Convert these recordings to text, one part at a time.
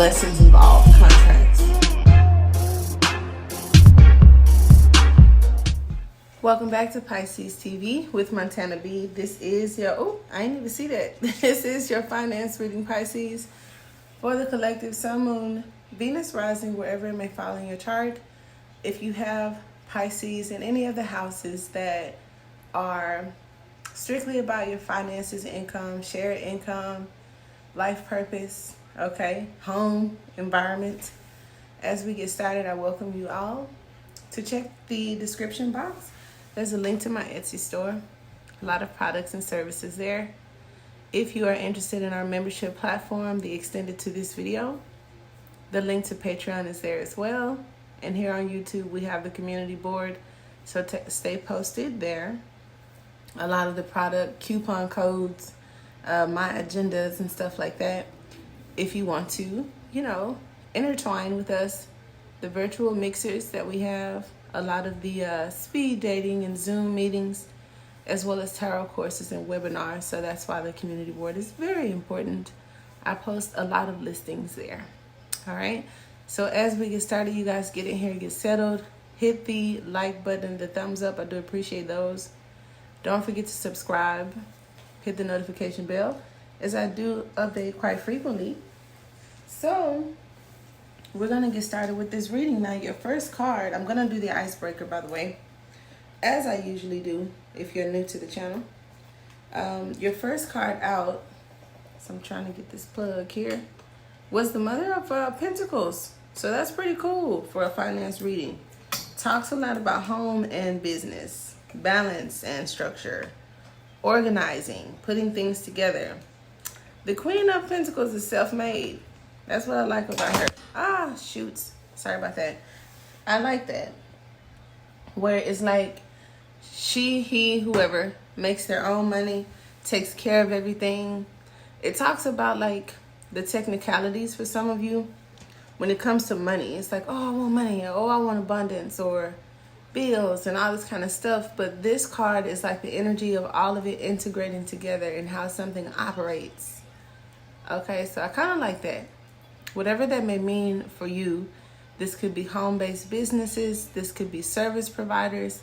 blessings involved, contracts. Welcome back to Pisces TV with Montana B. This is your, oh, I didn't even see that. This is your finance reading, Pisces, for the collective Sun, Moon, Venus rising, wherever it may fall in your chart. If you have Pisces in any of the houses that are strictly about your finances, income, shared income, life purpose, okay, home, environment. As we get started, I welcome you all to check the description box. There's a link to my Etsy store, a lot of products and services there. If you are interested in our membership platform, the extended to this video, the link to Patreon is there as well. And here on YouTube, we have the community board, so stay posted there. A lot of the product coupon codes, my agendas and stuff like that. If you want to, intertwine with us, the virtual mixers that we have, a lot of the speed dating and Zoom meetings, as well as tarot courses and webinars. So that's why the community board is very important. I post a lot of listings there. All right. So as we get started, you guys get in here, get settled, hit the like button, the thumbs up. I do appreciate those. Don't forget to subscribe, hit the notification bell, as I do update quite frequently. So we're going to get started with this reading. Now, your first card, I'm going to do the icebreaker, by the way, as I usually do if you're new to the channel. Your first card out, so I'm trying to get this plug here, was the Mother of Pentacles. So that's pretty cool for a finance reading. Talks a lot about home and business, balance and structure, organizing, putting things together. The Queen of Pentacles is self-made. That's what I like about her. Ah, shoots. Sorry about that. I like that. Where it's like she, he, whoever makes their own money, takes care of everything. It talks about like the technicalities for some of you. When it comes to money, it's like, oh, I want money. Oh, I want abundance, or bills and all this kind of stuff. But this card is like the energy of all of it integrating together and how something operates. Okay, so I kind of like that. Whatever that may mean for you, this could be home-based businesses. This could be service providers,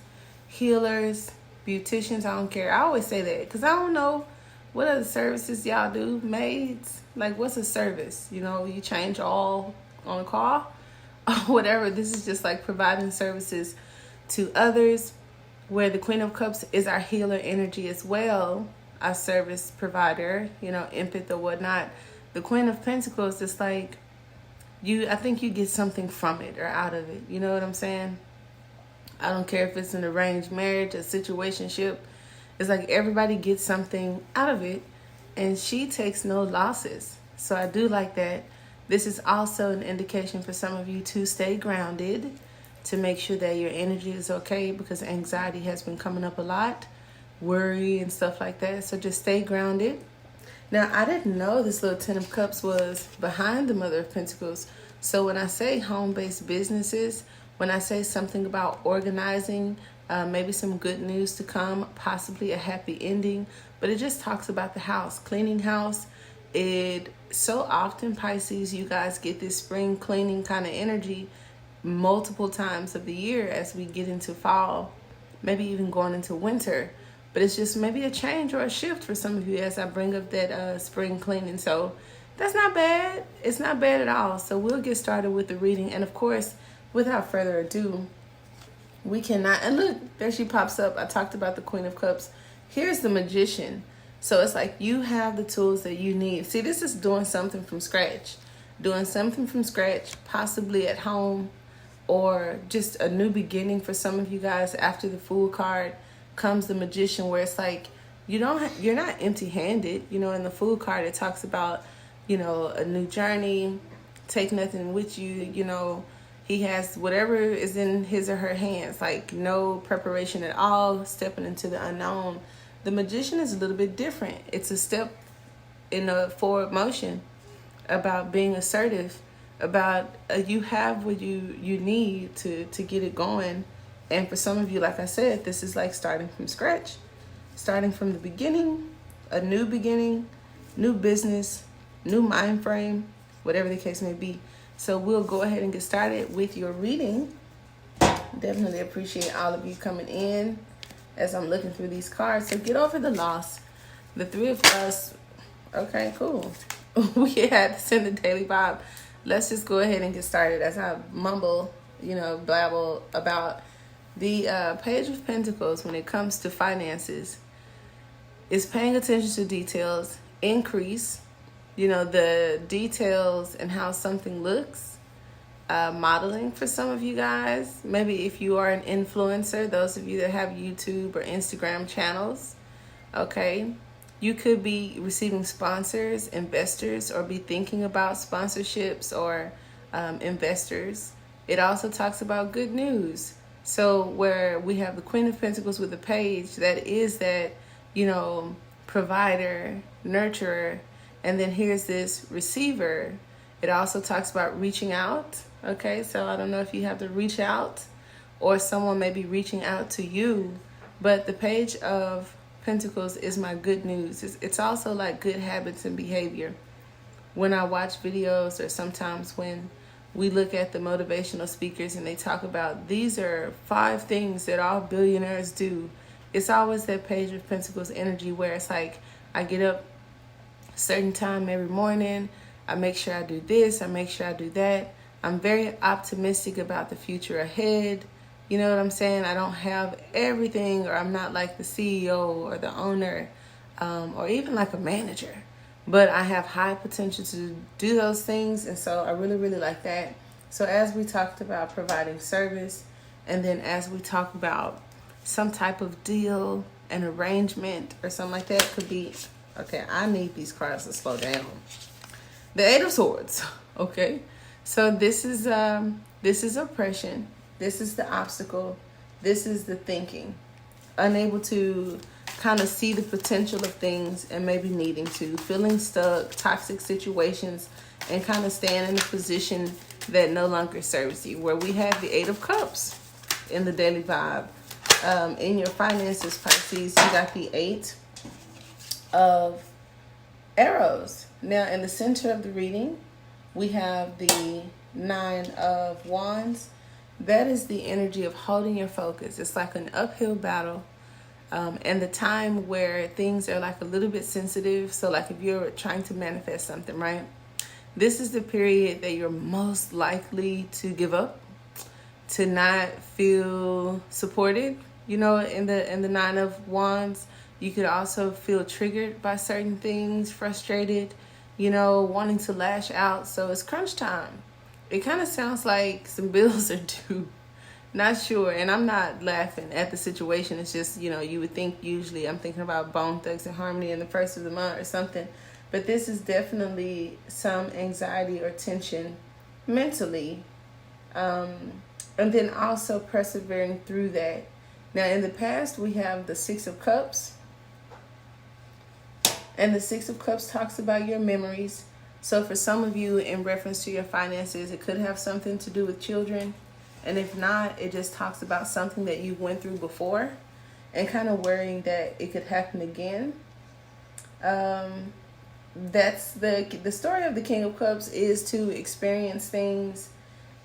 healers, beauticians. I don't care. I always say that because I don't know what other services y'all do. Maids, like what's a service? You change oil on a car or whatever. This is just like providing services to others, where the Queen of Cups is our healer energy as well, our service provider, empath or whatnot. The Queen of Pentacles is like, I think you get something from it or out of it. You know what I'm saying? I don't care if it's an arranged marriage, a situationship. It's like everybody gets something out of it, and she takes no losses. So I do like that. This is also an indication for some of you to stay grounded, to make sure that your energy is okay, because anxiety has been coming up a lot, worry and stuff like that. So just stay grounded. Now, I didn't know this little Ten of Cups was behind the Mother of Pentacles. So when I say home-based businesses, when I say something about organizing, maybe some good news to come, possibly a happy ending, but it just talks about the house, cleaning house. It so often, Pisces, you guys get this spring cleaning kind of energy multiple times of the year as we get into fall, maybe even going into winter. But it's just maybe a change or a shift for some of you as I bring up that spring cleaning. So that's not bad. It's not bad at all. So we'll get started with the reading. And of course, without further ado, we cannot, and look, there she pops up. I talked about the Queen of Cups. Here's the Magician. So it's like you have the tools that you need. See, this is doing something from scratch. Doing something from scratch, possibly at home, or just a new beginning for some of you guys. After the Fool card comes the Magician, where it's like you're not empty-handed. In the Fool card, it talks about a new journey, take nothing with you. He has whatever is in his or her hands, like no preparation at all, stepping into the unknown. The Magician is a little bit different. It's a step in a forward motion, about being assertive, about you have what you need to get it going. And for some of you, like I said, this is like starting from scratch, starting from the beginning, a new beginning, new business, new mind frame, whatever the case may be. So we'll go ahead and get started with your reading. Definitely appreciate all of you coming in as I'm looking through these cards. So get over the loss. The three of us. Okay, cool. We had this in the daily vibe. Let's just go ahead and get started as I mumble, blabble about the Page of Pentacles when it comes to finances. Is paying attention to details, increase, the details and how something looks. Modeling for some of you guys. Maybe if you are an influencer, those of you that have YouTube or Instagram channels, okay, you could be receiving sponsors, investors, or be thinking about sponsorships or investors. It also talks about good news. So where we have the Queen of Pentacles with the Page, that is that, provider, nurturer, and then here's this receiver. It also talks about reaching out. Okay, so I don't know if you have to reach out or someone may be reaching out to you, but the Page of Pentacles is my good news. It's also like good habits and behavior. When I watch videos or sometimes when we look at the motivational speakers and they talk about these are 5 things that all billionaires do, it's always that Page of Pentacles energy where it's like I get up a certain time every morning, I make sure I do this, I make sure I do that. I'm very optimistic about the future ahead. You know what I'm saying? I don't have everything, or I'm not like the CEO or the owner, or even like a manager. But I have high potential to do those things, and so I really, really like that. So as we talked about providing service, and then as we talk about some type of deal, an arrangement, or something like that, could be, okay, I need these cards to slow down. The Eight of Swords, okay? So this is oppression. This is the obstacle. This is the thinking. Unable to kind of see the potential of things and maybe needing to. Feeling stuck, toxic situations, and kind of staying in a position that no longer serves you. Where we have the Eight of Cups in the daily vibe. In your finances, Pisces, you got the Eight of Arrows. Now, in the center of the reading, we have the Nine of Wands. That is the energy of holding your focus. It's like an uphill battle. And the time where things are like a little bit sensitive. So like if you're trying to manifest something, right? This is the period that you're most likely to give up, to not feel supported. In the Nine of Wands, you could also feel triggered by certain things, frustrated, wanting to lash out. So it's crunch time. It kind of sounds like some bills are due. Not sure. And I'm not laughing at the situation. It's just, you would think usually I'm thinking about Bone Thugs and Harmony in the first of the month or something. But this is definitely some anxiety or tension mentally. And then also persevering through that. Now, in the past, we have the Six of Cups. And the Six of Cups talks about your memories. So for some of you, in reference to your finances, it could have something to do with children. And if not, it just talks about something that you went through before and kind of worrying that it could happen again. That's the story of the King of Cups, is to experience things.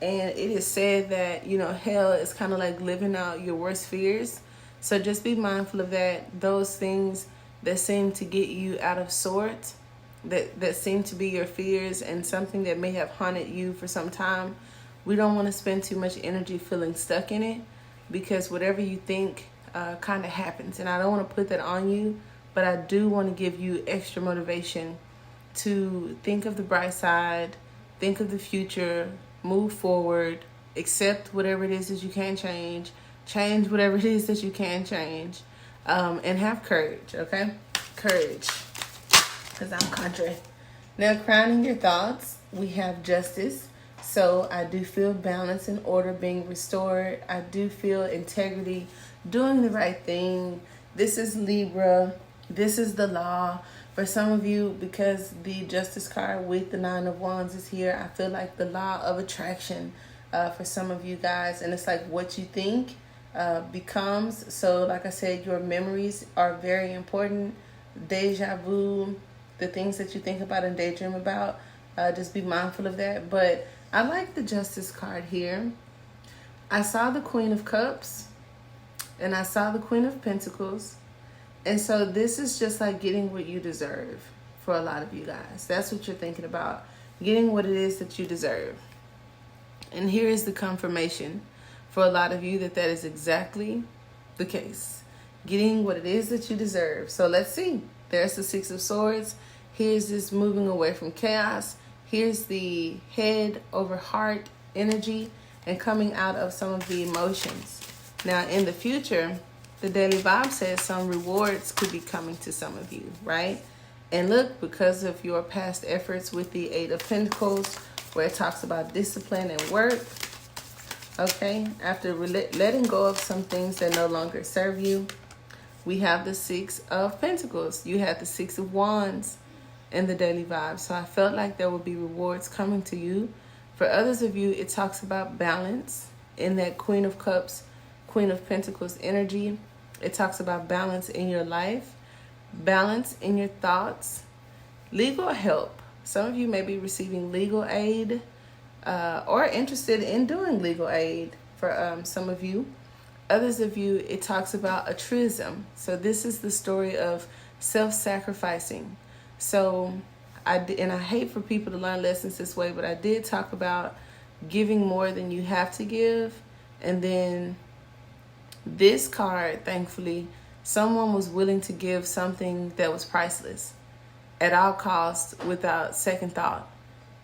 And it is said that, hell is kind of like living out your worst fears. So just be mindful of that. Those things that seem to get you out of sorts, that seem to be your fears and something that may have haunted you for some time. We don't want to spend too much energy feeling stuck in it, because whatever you think kind of happens. And I don't want to put that on you, but I do want to give you extra motivation to think of the bright side, think of the future, move forward, accept whatever it is that you can change whatever it is that you can change, and have courage, okay? Courage, because I'm country. Now, crowning your thoughts, we have Justice. So I do feel balance and order being restored. I do feel integrity, doing the right thing. This is Libra. This is the law. For some of you, because the Justice card with the Nine of Wands is here, I feel like the law of attraction for some of you guys. And it's like what you think becomes. So like I said, your memories are very important. Deja vu, the things that you think about and daydream about, Just be mindful of that. But I like the Justice card here. I saw the Queen of Cups and I saw the Queen of Pentacles. And so this is just like getting what you deserve for a lot of you guys. That's what you're thinking about, getting what it is that you deserve. And here is the confirmation for a lot of you that that is exactly the case. Getting what it is that you deserve. So let's see. There's the Six of Swords. Here's this moving away from chaos. Here's the head over heart energy and coming out of some of the emotions. Now in the future, the Daily Vibe says some rewards could be coming to some of you, right? And look, because of your past efforts with the Eight of Pentacles, where it talks about discipline and work, okay? After letting go of some things that no longer serve you, we have the Six of Pentacles. You had the Six of Wands in the Daily Vibe. So I felt like there would be rewards coming to you. For others of you, it talks about balance in that Queen of Cups, Queen of Pentacles energy. It talks about balance in your life, balance in your thoughts, legal help. Some of you may be receiving legal aid or interested in doing legal aid for some of you. Others of you, it talks about a truism. So this is the story of self-sacrificing. So I hate for people to learn lessons this way, but I did talk about giving more than you have to give. And then this card, thankfully, someone was willing to give something that was priceless at all costs without second thought.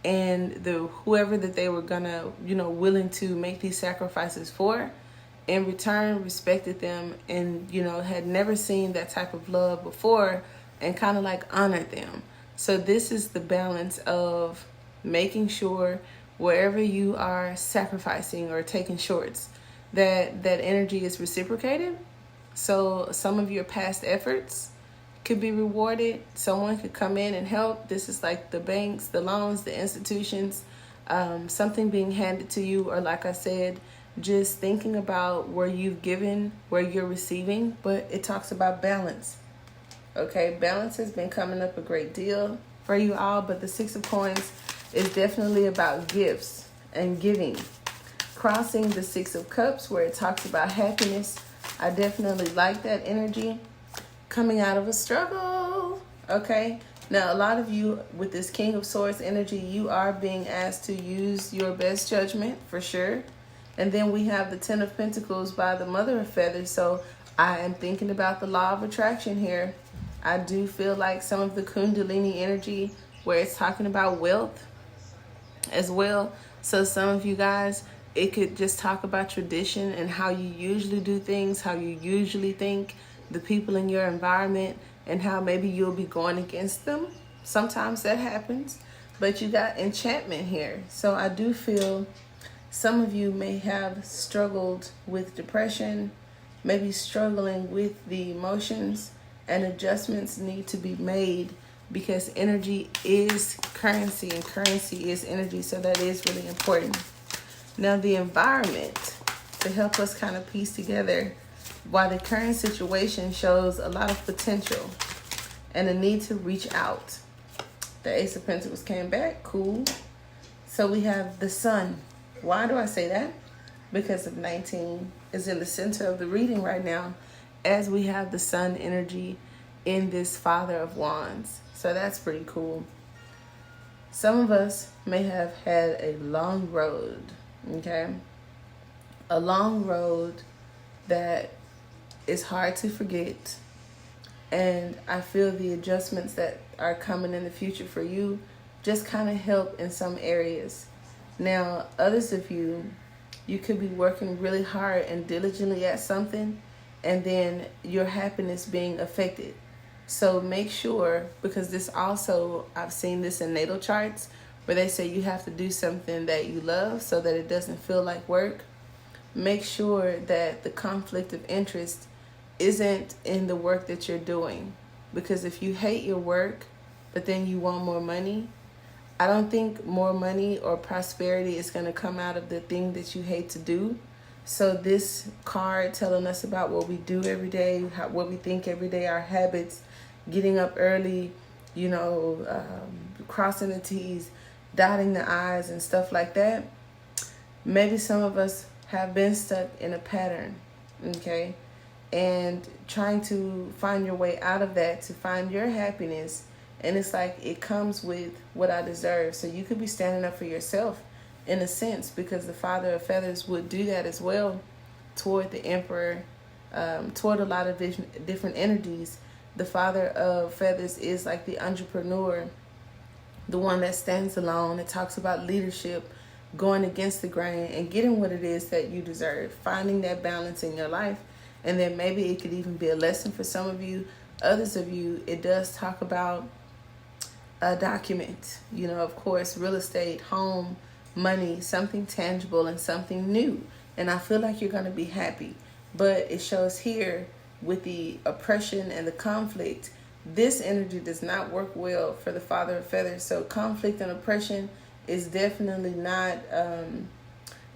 And whoever that they were gonna, willing to make these sacrifices for, in return respected them and, had never seen that type of love before and kind of like honored them. So this is the balance of making sure wherever you are sacrificing or taking shorts, that energy is reciprocated. So some of your past efforts could be rewarded. Someone could come in and help. This is like the banks, the loans, the institutions, something being handed to you, or like I said, just thinking about where you've given, where you're receiving. But it talks about balance. Okay, balance has been coming up a great deal for you all, but the Six of Coins is definitely about gifts and giving. Crossing the Six of Cups, where it talks about happiness. I definitely like that energy. Coming out of a struggle. Okay, now a lot of you with this King of Swords energy, you are being asked to use your best judgment for sure. And then we have the Ten of Pentacles by the Mother of Feathers. So I am thinking about the law of attraction here. I do feel like some of the Kundalini energy, where it's talking about wealth as well. So some of you guys, it could just talk about tradition and how you usually do things, how you usually think, the people in your environment, and how maybe you'll be going against them. Sometimes that happens, but you got enchantment here. So I do feel some of you may have struggled with depression, maybe struggling with the emotions, and adjustments need to be made because energy is currency and currency is energy. So that is really important. Now the environment, to help us kind of piece together why the current situation shows a lot of potential and a need to reach out. The Ace of Pentacles came back, cool. So we have the Sun. Why do I say that? Because of 19 is in the center of the reading right now, as we have the Sun energy in this Father of Wands. So that's pretty cool. Some of us may have had a long road, okay? A long road that is hard to forget. And I feel the adjustments that are coming in the future for you just kind of help in some areas. Now, others of you, you could be working really hard and diligently at something, and then your happiness being affected. So make sure, because this also, I've seen this in natal charts, where they say you have to do something that you love so that it doesn't feel like work. Make sure that the conflict of interest isn't in the work that you're doing. Because if you hate your work, but then you want more money, I don't think more money or prosperity is going to come out of the thing that you hate to do. So this card telling us about what we do every day, what we think every day, our habits, getting up early, crossing the T's, dotting the I's and stuff like that. Maybe some of us have been stuck in a pattern, okay? And trying to find your way out of that to find your happiness. And it's like it comes with what I deserve. So you could be standing up for yourself in a sense, because the Father of Feathers would do that as well toward the Emperor, toward a lot of different energies. The Father of Feathers is like the entrepreneur, the one that stands alone. It talks about leadership, going against the grain and getting what it is that you deserve, finding that balance in your life. And then maybe it could even be a lesson for some of you. Others of you, it does talk about a document, you know, of course, real estate, home, money, something tangible and something new. And I feel like you're going to be happy. But it shows here with the oppression and the conflict, this energy does not work well for the Father of Feathers. So conflict and oppression is definitely not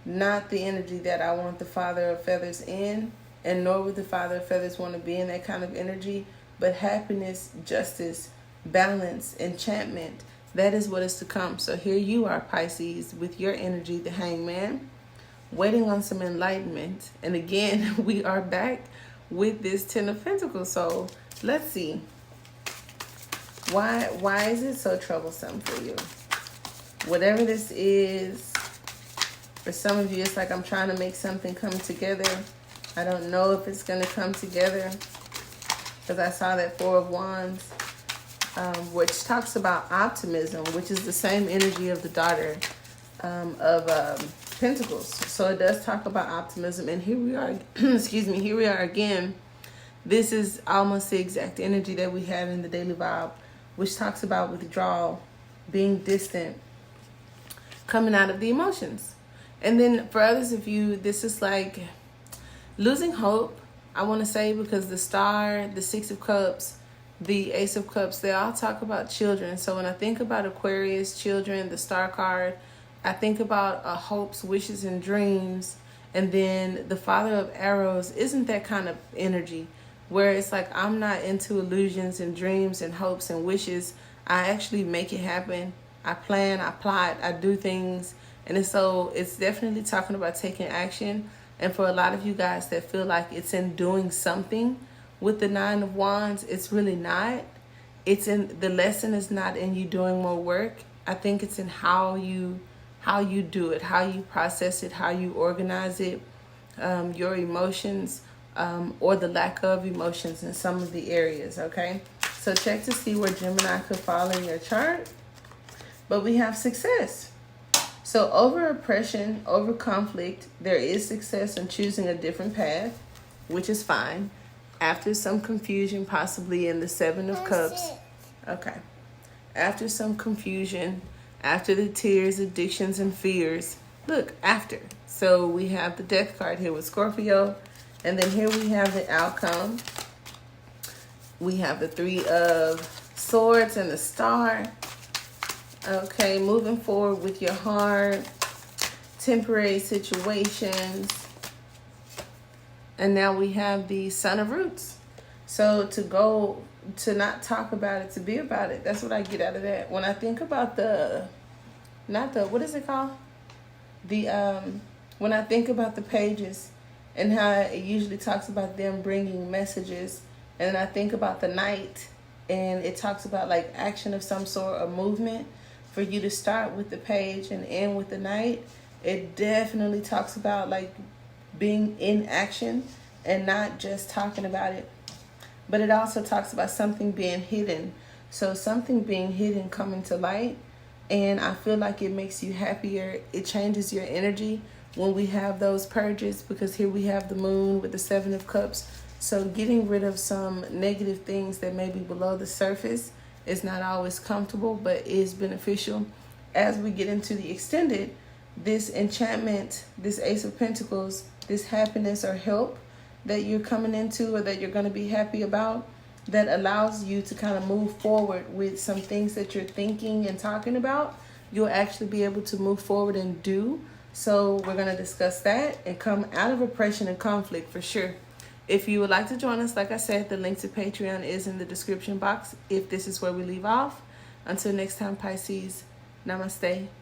the energy that I want the Father of Feathers in, and nor would the Father of Feathers want to be in that kind of energy. But happiness, justice, balance, enchantment, that is what is to come. So here you are, Pisces, with your energy, the Hangman, waiting on some enlightenment. And again, we are back with this Ten of Pentacles. So let's see. Why is it so troublesome for you? Whatever this is, for some of you, it's like I'm trying to make something come together. I don't know if it's going to come together, because I saw that Four of Wands, which talks about optimism, which is the same energy of the daughter of Pentacles. So it does talk about optimism. And here we are, excuse me, here we are again. This is almost the exact energy that we had in the daily vibe, which talks about withdrawal, being distant, coming out of the emotions. And then for others of you, this is like losing hope, I want to say, because the Star, the Six of Cups, the Ace of Cups, they all talk about children. So when I think about Aquarius, children, the Star card, I think about hopes, wishes, and dreams. And then the Father of Arrows isn't that kind of energy, where it's like I'm not into illusions and dreams and hopes and wishes. I actually make it happen. I plan, I plot, I do things. And it's definitely talking about taking action. And for a lot of you guys that feel like it's in doing something with the Nine of Wands, it's really not. The lesson is not in you doing more work. I think it's in how you do it, how you process it, how you organize it, your emotions, or the lack of emotions in some of the areas, okay? So check to see where Gemini could fall in your chart. But we have success. So over oppression, over conflict, there is success in choosing a different path, which is fine. After some confusion, possibly in the Seven of Cups. Okay. After some confusion, after the tears, addictions, and fears. Look, after. So we have the Death card here with Scorpio. And then here we have the outcome. We have the Three of Swords and the Star. Okay, moving forward with your heart, temporary situations. And now we have the Son of Roots. So to not talk about it, to be about it. That's what I get out of that. When I think about what is it called? When I think about the pages and how it usually talks about them bringing messages, and I think about the Knight, and it talks about like action of some sort of movement. For you to start with the page and end with the Knight, it definitely talks about like being in action and not just talking about it. But it also talks about something being hidden. So something being hidden coming to light. And I feel like it makes you happier. It changes your energy when we have those purges, because here we have the Moon with the Seven of Cups. So getting rid of some negative things that may be below the surface is not always comfortable, but is beneficial. As we get into the extended, this enchantment, this Ace of Pentacles, this happiness or help that you're coming into or that you're going to be happy about, that allows you to kind of move forward with some things that you're thinking and talking about, you'll actually be able to move forward and do. So we're going to discuss that and come out of oppression and conflict for sure. If you would like to join us, like I said, the link to Patreon is in the description box if this is where we leave off. Until next time, Pisces, Namaste.